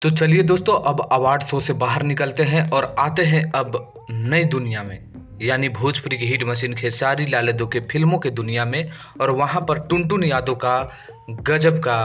तो चलिए दोस्तों, अब अवार्ड शो से बाहर निकलते हैं और आते हैं अब नई दुनिया में, यानी भोजपुरी की हिट मशीन खेसारी लाल यादव के फिल्मों के दुनिया में। और वहां पर टुनटुन यादव का गजब का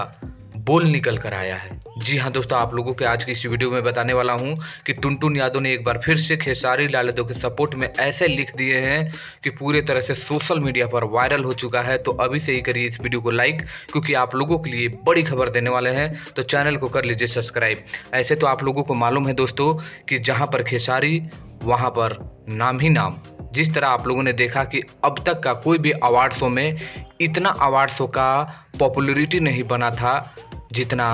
बोल निकल कर आया है। जी हाँ दोस्तों, आप लोगों के आज की इस वीडियो में बताने वाला हूं कि टुनटुन यादव ने एक बार फिर से खेसारी लाल यादव के सपोर्ट में ऐसे लिख दिए हैं कि पूरे तरह से सोशल मीडिया पर वायरल हो चुका है। तो अभी से ही करिए इस वीडियो को लाइक, क्योंकि आप लोगों के लिए बड़ी खबर देने वाले हैं। तो चैनल को कर लीजिए सब्सक्राइब। ऐसे तो आप लोगों को मालूम है दोस्तों कि जहां पर खेसारी वहां पर नाम ही नाम। जिस तरह आप लोगों ने देखा कि अब तक का कोई भी अवार्ड शो में इतना अवार्ड शो का पॉपुलैरिटी नहीं बना था जितना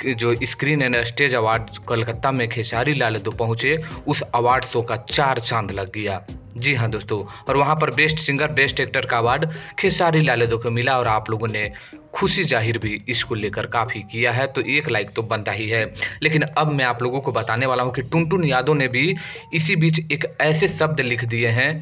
जो screen and stage award Kolkata में खेसारी लाल यादव पहुंचे, उस अवार्ड शो का 4 चांद लग गया। जी हाँ दोस्तों, और वहां पर बेस्ट सिंगर बेस्ट एक्टर का अवार्ड खेसारी लाल यादव को मिला और आप लोगों ने खुशी जाहिर भी इसको लेकर काफ़ी किया है। तो एक लाइक तो बनता ही है। लेकिन अब मैं आप लोगों को बताने वाला हूं कि टुनटुन यादव ने भी इसी बीच एक ऐसे शब्द लिख दिए हैं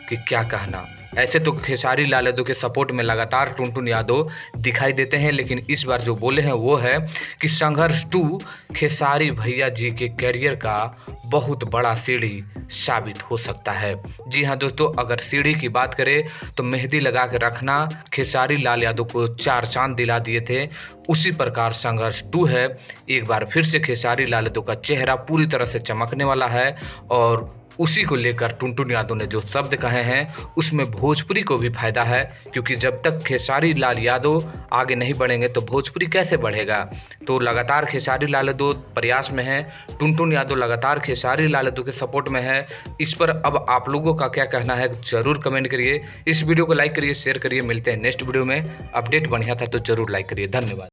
कि क्या कहना। ऐसे तो खेसारी लाल यादव के सपोर्ट में लगातार टुनटुन यादव दिखाई देते हैं, लेकिन इस बार जो बोले हैं वो है कि संघर्ष 2 खेसारी भैया जी के करियर का बहुत बड़ा सीढ़ी साबित हो सकता है। जी हाँ दोस्तों, अगर सीढ़ी की बात करें तो मेहंदी लगा के रखना खेसारी लाल यादव को 4 चांद दिला दिए थे, उसी प्रकार संघर्ष 2 है। एक बार फिर से खेसारी लाल यादव का चेहरा पूरी तरह से चमकने वाला है और उसी को लेकर टुनटुन यादव ने जो शब्द कहे हैं उसमें भोजपुरी को भी फायदा है, क्योंकि जब तक खेसारी लाल यादव आगे नहीं बढ़ेंगे तो भोजपुरी कैसे बढ़ेगा। तो लगातार खेसारी लाल यादव प्रयास में है, टुनटुन यादव लगातार खेसारी लाल यादव के सपोर्ट में है। इस पर अब आप लोगों का क्या कहना है जरूर कमेंट करिए। इस वीडियो को लाइक करिए, शेयर करिए। मिलते हैं नेक्स्ट वीडियो में। अपडेट बढ़िया था तो जरूर लाइक करिए। धन्यवाद।